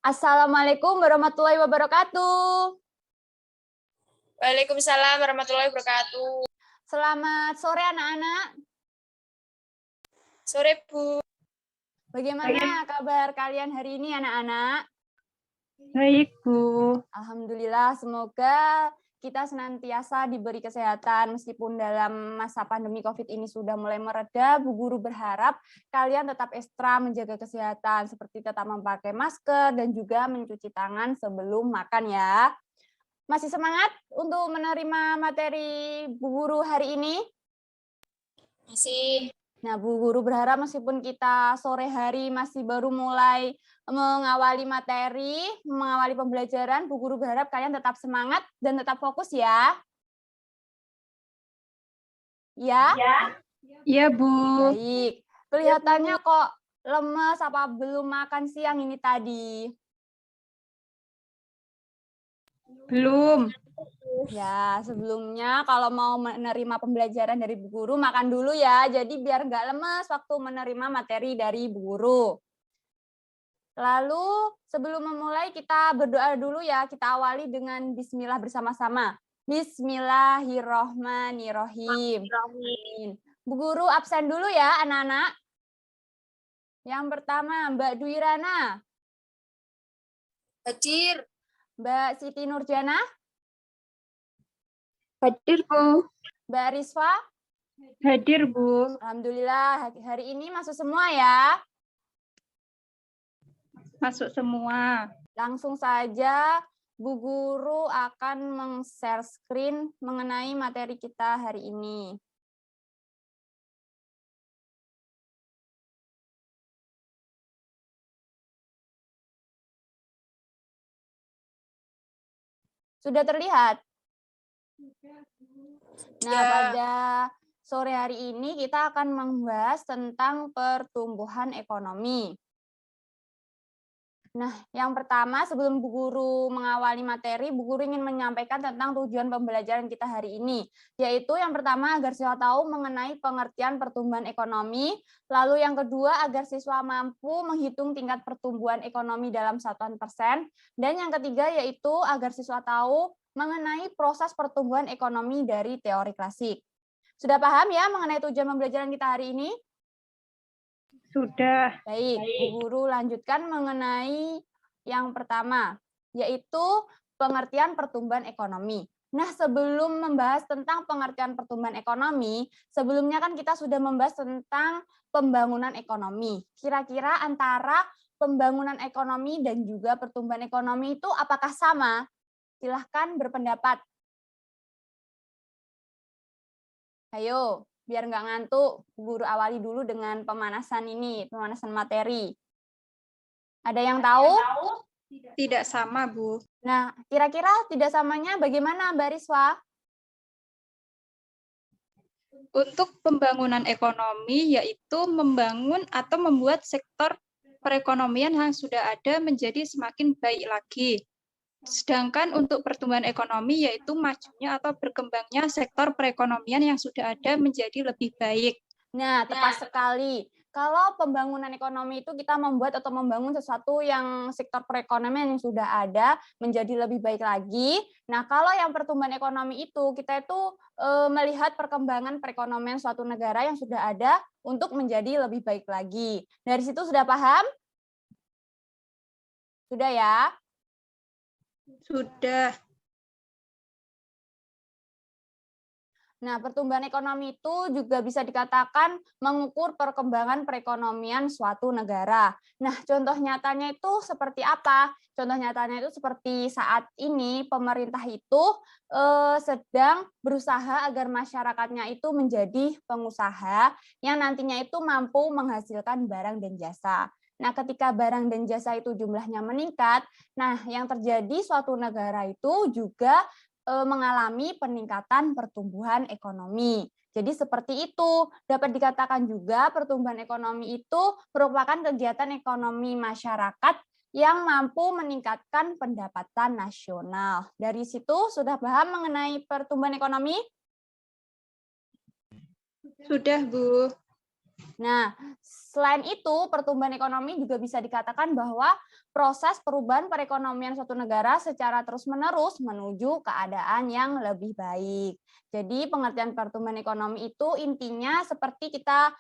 Assalamualaikum warahmatullahi wabarakatuh. Waalaikumsalam warahmatullahi wabarakatuh. Selamat sore anak-anak. Sore, Bu. Bagaimana kabar kalian hari ini anak-anak? Baik, Bu. Alhamdulillah, semoga kita senantiasa diberi kesehatan meskipun dalam masa pandemi COVID ini sudah mulai mereda. Bu Guru berharap kalian tetap ekstra menjaga kesehatan seperti tetap memakai masker dan juga mencuci tangan sebelum makan ya. Masih semangat untuk menerima materi Bu Guru hari ini? Masih. Nah, Bu Guru berharap meskipun kita sore hari masih baru mulai mengawali materi, mengawali pembelajaran, Bu Guru berharap kalian tetap semangat dan tetap fokus ya. Ya? Iya, Bu. Baik. Kelihatannya kok lemes apa belum makan siang ini tadi? Belum. Ya, sebelumnya kalau mau menerima pembelajaran dari Bu Guru, makan dulu ya. Jadi biar nggak lemes waktu menerima materi dari Bu Guru. Lalu sebelum memulai kita berdoa dulu ya. Kita awali dengan bismillah bersama-sama. Bismillahirrohmanirrohim. Amin. Bu Guru absen dulu ya anak-anak. Yang pertama Mbak Duirana. Hadir. Mbak Siti Nurjana. Hadir, Bu. Mbak Rizfa. Hadir, Bu. Alhamdulillah hari ini masuk semua ya. Masuk semua. Langsung saja Bu Guru akan meng-share screen mengenai materi kita hari ini. Sudah terlihat? Nah, pada sore hari ini kita akan membahas tentang pertumbuhan ekonomi. Nah, yang pertama sebelum Bu Guru mengawali materi, Bu Guru ingin menyampaikan tentang tujuan pembelajaran kita hari ini, yaitu yang pertama agar siswa tahu mengenai pengertian pertumbuhan ekonomi, lalu yang kedua agar siswa mampu menghitung tingkat pertumbuhan ekonomi dalam satuan persen, dan yang ketiga yaitu agar siswa tahu mengenai proses pertumbuhan ekonomi dari teori klasik. Sudah paham ya mengenai tujuan pembelajaran kita hari ini? Sudah. Baik, Bu Guru lanjutkan mengenai yang pertama, yaitu pengertian pertumbuhan ekonomi. Nah, sebelum membahas tentang pengertian pertumbuhan ekonomi, sebelumnya kan kita sudah membahas tentang pembangunan ekonomi. Kira-kira antara pembangunan ekonomi dan juga pertumbuhan ekonomi itu apakah sama? Silahkan berpendapat. Ayo. Biar nggak ngantuk, Guru awali dulu dengan pemanasan ini, pemanasan materi. Ada yang tahu? Tidak sama, Bu. Nah, kira-kira tidak samanya bagaimana, Mbak Rizwa? Untuk pembangunan ekonomi, yaitu membangun atau membuat sektor perekonomian yang sudah ada menjadi semakin baik lagi. Sedangkan untuk pertumbuhan ekonomi, yaitu majunya atau berkembangnya sektor perekonomian yang sudah ada menjadi lebih baik. Nah, tepat sekali. Kalau pembangunan ekonomi itu kita membuat atau membangun sesuatu yang sektor perekonomian yang sudah ada menjadi lebih baik lagi. Nah, kalau yang pertumbuhan ekonomi itu kita itu melihat perkembangan perekonomian suatu negara yang sudah ada untuk menjadi lebih baik lagi. Dari situ sudah paham? Sudah ya? Sudah. Nah, pertumbuhan ekonomi itu juga bisa dikatakan mengukur perkembangan perekonomian suatu negara. Nah, contoh nyatanya itu seperti apa? Contoh nyatanya itu seperti saat ini pemerintah itu sedang berusaha agar masyarakatnya itu menjadi pengusaha yang nantinya itu mampu menghasilkan barang dan jasa. Nah, ketika barang dan jasa itu jumlahnya meningkat, nah yang terjadi suatu negara itu juga mengalami peningkatan pertumbuhan ekonomi. Jadi seperti itu, dapat dikatakan juga pertumbuhan ekonomi itu merupakan kegiatan ekonomi masyarakat yang mampu meningkatkan pendapatan nasional. Dari situ sudah paham mengenai pertumbuhan ekonomi? Sudah, Bu. Nah, selain itu, pertumbuhan ekonomi juga bisa dikatakan bahwa proses perubahan perekonomian suatu negara secara terus-menerus menuju keadaan yang lebih baik. Jadi, pengertian pertumbuhan ekonomi itu intinya seperti kita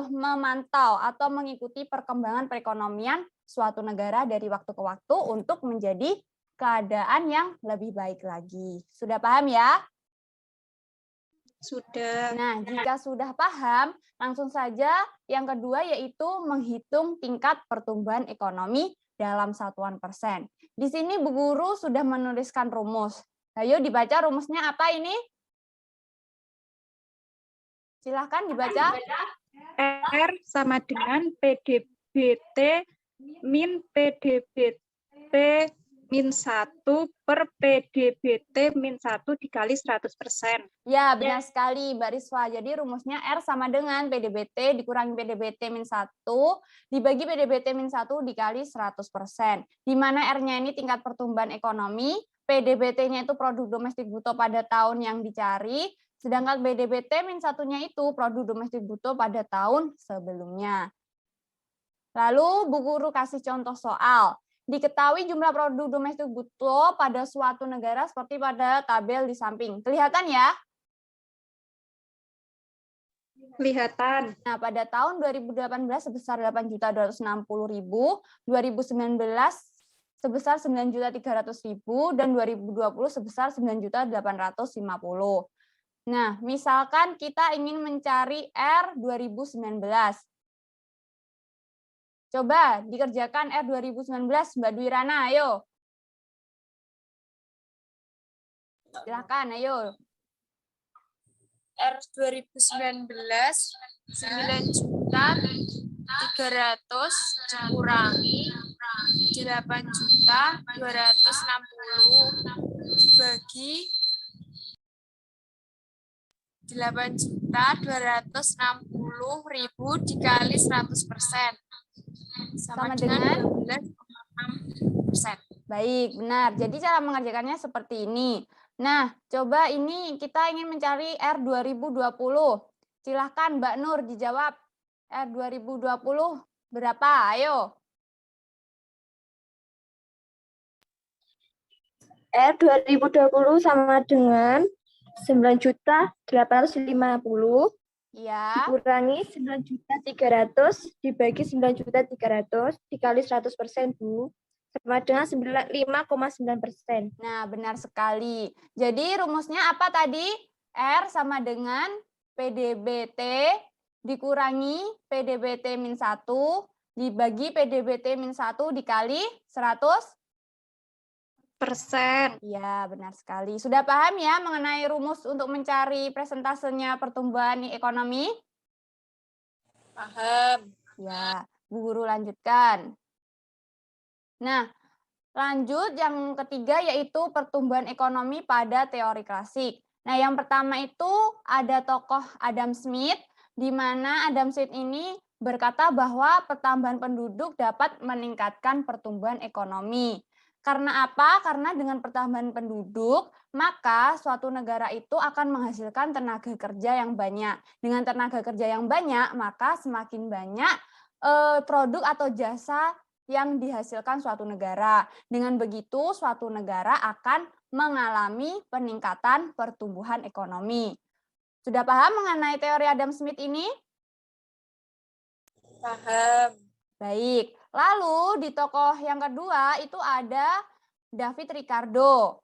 memantau atau mengikuti perkembangan perekonomian suatu negara dari waktu ke waktu untuk menjadi keadaan yang lebih baik lagi. Sudah paham ya? Sudah. Nah, jika sudah paham, langsung saja yang kedua yaitu menghitung tingkat pertumbuhan ekonomi dalam satuan persen. Di sini Bu Guru sudah menuliskan rumus. Ayo dibaca rumusnya apa ini? Silahkan dibaca. R sama dengan PDBT min PDBT min 1 per PDBT min 1 dikali 100%. Ya, benar sekali Mbak Riswa. Jadi rumusnya R sama dengan PDBT dikurangi PDBT min 1 dibagi PDBT min 1 dikali 100%. Di mana R-nya ini tingkat pertumbuhan ekonomi, PDBT-nya itu produk domestik bruto pada tahun yang dicari, sedangkan PDBT min 1-nya itu produk domestik bruto pada tahun sebelumnya. Lalu Bu Guru kasih contoh soal. Diketahui jumlah produk domestik bruto pada suatu negara seperti pada tabel di samping. Kelihatan ya? Kelihatan. Nah, pada tahun 2018 sebesar 8.260.000, 2019 sebesar 9.300.000, dan 2020 sebesar 9.850.000. Nah, misalkan kita ingin mencari R 2019. Coba dikerjakan R 2019, Mbak Dwirana, ayo. Silakan, ayo. R 2019 9.300 dikurangi 8.260 dibagi 8.260.000 dikali 100%. Sama dengan 12,6%. Baik, benar. Jadi cara mengerjakannya seperti ini. Nah, coba ini kita ingin mencari R 2020. Silahkan Mbak Nur dijawab. R 2020 berapa? Ayo. R 2020 sama dengan 9.850 Ya. dikurangi 9.300 dibagi 9.300 dikali 100%, Bu. Sama dengan 5,9%. Nah, benar sekali. Jadi rumusnya apa tadi? R sama dengan PDBT dikurangi PDBT min 1 dibagi PDBT min 1 dikali 100%. Ya, benar sekali. Sudah paham ya mengenai rumus untuk mencari presentasenya pertumbuhan ekonomi? Paham. Ya, Bu Guru lanjutkan. Nah, lanjut yang ketiga yaitu pertumbuhan ekonomi pada teori klasik. Nah, yang pertama itu ada tokoh Adam Smith, di mana Adam Smith ini berkata bahwa pertambahan penduduk dapat meningkatkan pertumbuhan ekonomi. Karena apa? Karena dengan pertambahan penduduk, maka suatu negara itu akan menghasilkan tenaga kerja yang banyak. Dengan tenaga kerja yang banyak, maka semakin banyak produk atau jasa yang dihasilkan suatu negara. Dengan begitu, suatu negara akan mengalami peningkatan pertumbuhan ekonomi. Sudah paham mengenai teori Adam Smith ini? Paham. Baik. Lalu di tokoh yang kedua itu ada David Ricardo.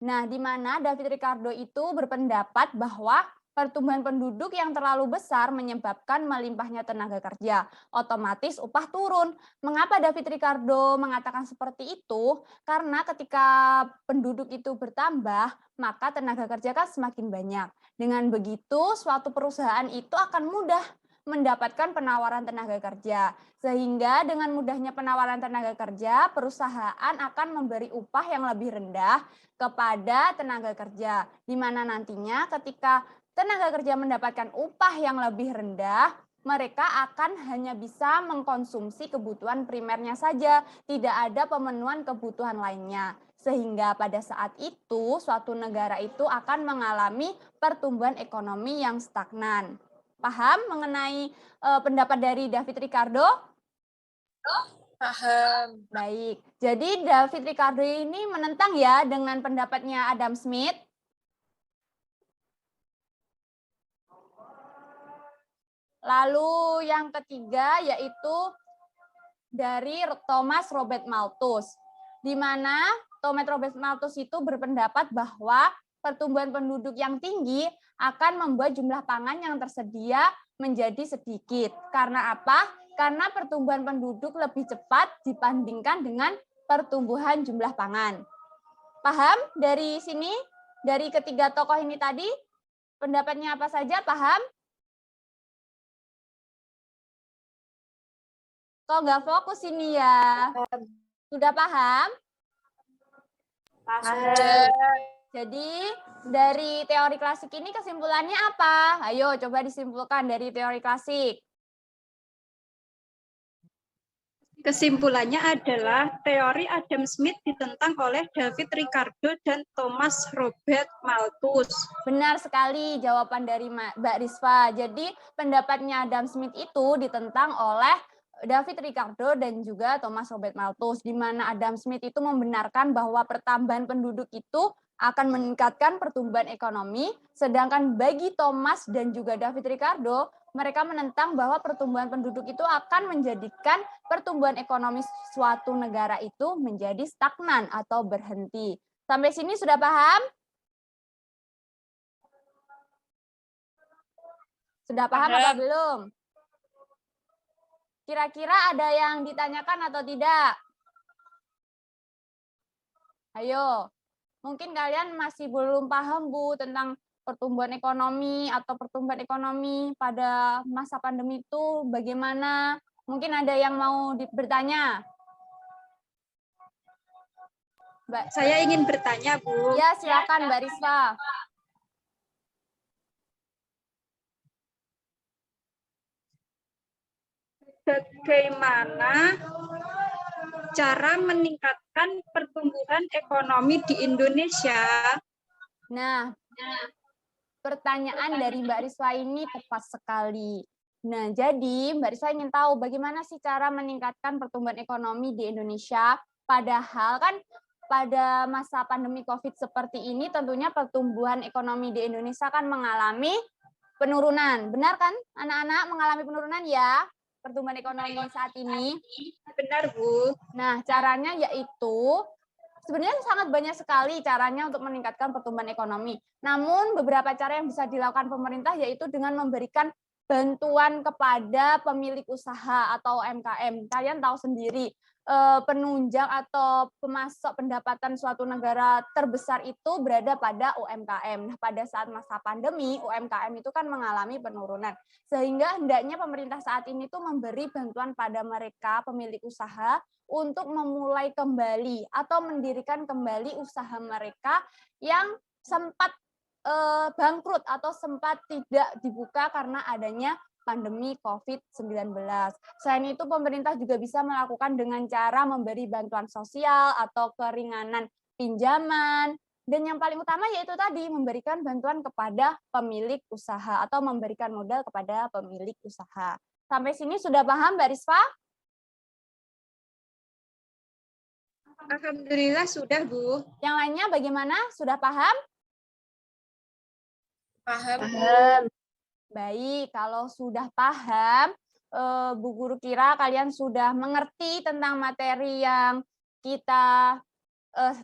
Nah, di mana David Ricardo itu berpendapat bahwa pertumbuhan penduduk yang terlalu besar menyebabkan melimpahnya tenaga kerja. Otomatis upah turun. Mengapa David Ricardo mengatakan seperti itu? Karena ketika penduduk itu bertambah, maka tenaga kerja kan semakin banyak. Dengan begitu, suatu perusahaan itu akan mudah mendapatkan penawaran tenaga kerja. Sehingga dengan mudahnya penawaran tenaga kerja, perusahaan akan memberi upah yang lebih rendah kepada tenaga kerja. Di mana nantinya ketika tenaga kerja mendapatkan upah yang lebih rendah, mereka akan hanya bisa mengkonsumsi kebutuhan primernya saja, tidak ada pemenuhan kebutuhan lainnya. Sehingga pada saat itu, suatu negara itu akan mengalami pertumbuhan ekonomi yang stagnan. Paham mengenai pendapat dari David Ricardo? Paham. Baik, jadi David Ricardo ini menentang ya dengan pendapatnya Adam Smith. Lalu yang ketiga yaitu dari Thomas Robert Malthus, di mana Thomas Robert Malthus itu berpendapat bahwa pertumbuhan penduduk yang tinggi akan membuat jumlah pangan yang tersedia menjadi sedikit. Karena apa? Karena pertumbuhan penduduk lebih cepat dibandingkan dengan pertumbuhan jumlah pangan. Paham dari sini? Dari ketiga tokoh ini tadi, pendapatnya apa saja? Paham? Kok nggak fokus ini ya? Sudah paham? Paham. Jadi dari teori klasik ini kesimpulannya apa? Ayo coba disimpulkan dari teori klasik. Kesimpulannya adalah teori Adam Smith ditentang oleh David Ricardo dan Thomas Robert Malthus. Benar sekali jawaban dari Mbak Rizva. Jadi pendapatnya Adam Smith itu ditentang oleh David Ricardo dan juga Thomas Robert Malthus, di mana Adam Smith itu membenarkan bahwa pertambahan penduduk itu akan meningkatkan pertumbuhan ekonomi, sedangkan bagi Thomas dan juga David Ricardo, mereka menentang bahwa pertumbuhan penduduk itu akan menjadikan pertumbuhan ekonomi suatu negara itu menjadi stagnan atau berhenti. Sampai sini sudah paham? Sudah paham apa belum? Kira-kira ada yang ditanyakan atau tidak? Ayo, mungkin kalian masih belum paham, Bu, tentang pertumbuhan ekonomi atau pertumbuhan ekonomi pada masa pandemi itu bagaimana? Mungkin ada yang mau bertanya. Mbak. Saya ingin bertanya, Bu. Ya, silakan Mbak Rizva. Bagaimana cara meningkatkan pertumbuhan ekonomi di Indonesia? Nah, pertanyaan dari Mbak Rizwa ini tepat sekali. Nah, jadi Mbak Rizwa ingin tahu bagaimana sih cara meningkatkan pertumbuhan ekonomi di Indonesia. Padahal kan pada masa pandemi COVID seperti ini tentunya pertumbuhan ekonomi di Indonesia kan mengalami penurunan. Benar kan anak-anak mengalami penurunan ya pertumbuhan ekonomi saat ini? Benar, Bu. Nah, caranya yaitu sebenarnya sangat banyak sekali caranya untuk meningkatkan pertumbuhan ekonomi. Namun beberapa cara yang bisa dilakukan pemerintah yaitu dengan memberikan bantuan kepada pemilik usaha atau UMKM. Kalian tahu sendiri, penunjang atau pemasok pendapatan suatu negara terbesar itu berada pada UMKM. Nah, pada saat masa pandemi, UMKM itu kan mengalami penurunan. Sehingga hendaknya pemerintah saat ini tuh memberi bantuan pada mereka, pemilik usaha, untuk memulai kembali atau mendirikan kembali usaha mereka yang sempat bangkrut atau sempat tidak dibuka karena adanya pandemi COVID-19. Selain itu, pemerintah juga bisa melakukan dengan cara memberi bantuan sosial atau keringanan pinjaman. Dan yang paling utama yaitu tadi, memberikan bantuan kepada pemilik usaha atau memberikan modal kepada pemilik usaha. Sampai sini sudah paham, Mbak Rizva? Alhamdulillah sudah, Bu. Yang lainnya bagaimana? Sudah paham? Paham. Baik, kalau sudah paham, Bu Guru kira kalian sudah mengerti tentang materi yang kita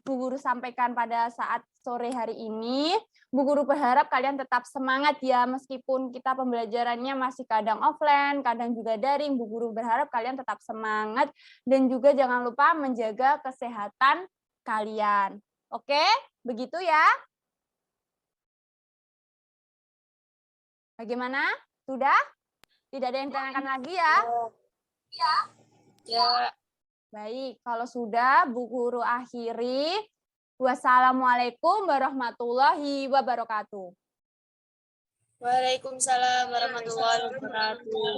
Bu Guru sampaikan pada saat sore hari ini. Bu Guru berharap kalian tetap semangat ya, meskipun kita pembelajarannya masih kadang offline, kadang juga daring. Bu Guru berharap kalian tetap semangat dan juga jangan lupa menjaga kesehatan kalian. Oke, begitu ya. Bagaimana? Sudah? Tidak ada yang ditanyakan lagi ya? Ya. Baik, kalau sudah, Bu Guru akhiri. Wassalamualaikum warahmatullahi wabarakatuh. Waalaikumsalam warahmatullahi wabarakatuh.